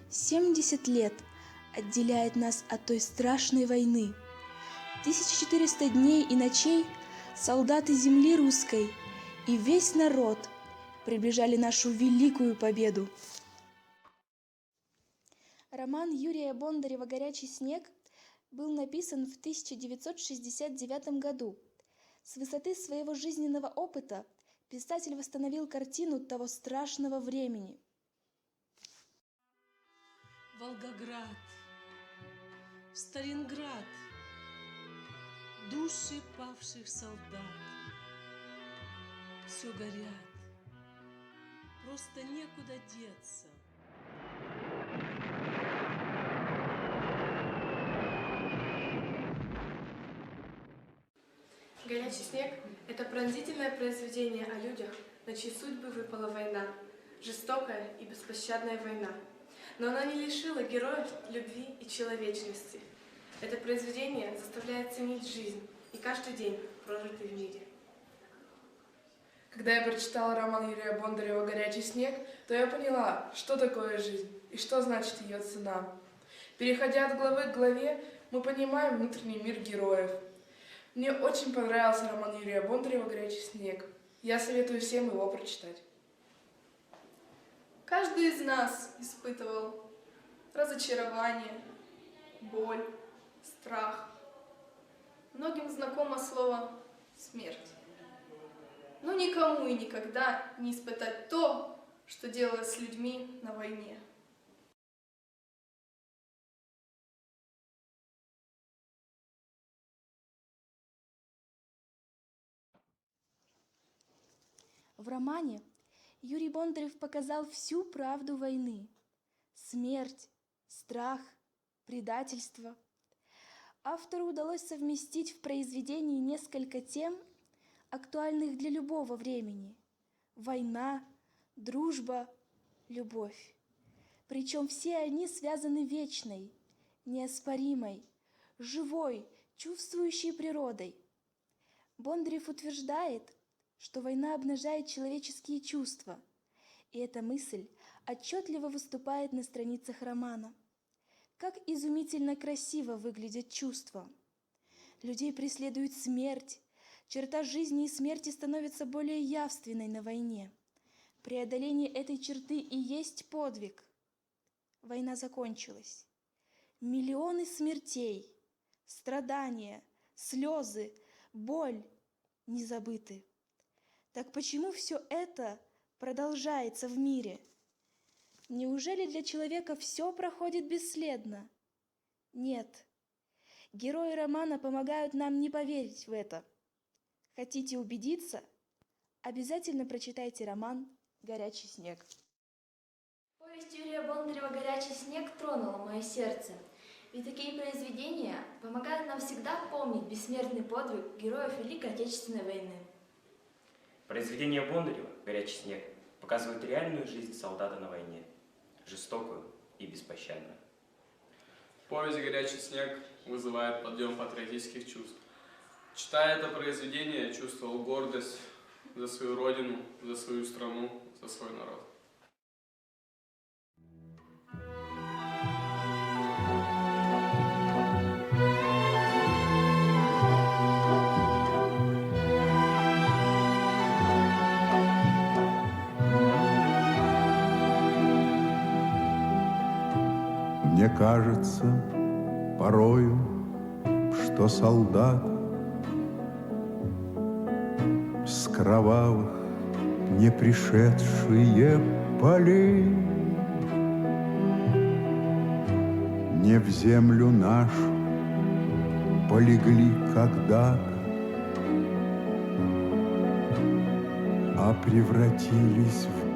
70 лет отделяет нас от той страшной войны. 1400 дней и ночей солдаты земли русской и весь народ приближали нашу великую победу. Роман Юрия Бондарева «Горячий снег» был написан в 1969 году. С высоты своего жизненного опыта писатель восстановил картину того страшного времени. Волгоград, Сталинград, души павших солдат. Все горят, просто некуда деться. «Горячий снег» – это пронзительное произведение о людях, на чьи судьбы выпала война, жестокая и беспощадная война. Но она не лишила героев любви и человечности. Это произведение заставляет ценить жизнь и каждый день, прожитый в мире. Когда я прочитала роман Юрия Бондарева «Горячий снег», то я поняла, что такое жизнь и что значит ее цена. Переходя от главы к главе, мы понимаем внутренний мир героев. Мне очень понравился роман Юрия Бондарева «Горячий снег». Я советую всем его прочитать. Каждый из нас испытывал разочарование, боль, страх. Многим знакомо слово «смерть». Но никому и никогда не испытать то, что делают с людьми на войне. В романе Юрий Бондарев показал всю правду войны. Смерть, страх, предательство. Автору удалось совместить в произведении несколько тем, актуальных для любого времени. Война, дружба, любовь. Причем все они связаны вечной, неоспоримой, живой, чувствующей природой. Бондарев утверждает, что война обнажает человеческие чувства, и эта мысль отчетливо выступает на страницах романа. Как изумительно красиво выглядят чувства. Людей преследует смерть, черта жизни и смерти становится более явственной на войне. Преодоление этой черты и есть подвиг. Война закончилась. Миллионы смертей, страдания, слезы, боль не забыты. Так почему все это продолжается в мире? Неужели для человека все проходит бесследно? Нет. Герои романа помогают нам не поверить в это. Хотите убедиться? Обязательно прочитайте роман «Горячий снег». Повесть Юрия Бондарева «Горячий снег» тронула мое сердце. Ведь такие произведения помогают нам всегда помнить бессмертный подвиг героев Великой Отечественной войны. Произведение Бондарева «Горячий снег» показывает реальную жизнь солдата на войне, жестокую и беспощадную. Повесть «Горячий снег» вызывает подъем патриотических чувств. Читая это произведение, я чувствовал гордость за свою родину, за свою страну, за свой народ. Мне кажется порою, что солдат с кровавых не пришедшие полей не в землю нашу полегли когда-то, а превратились в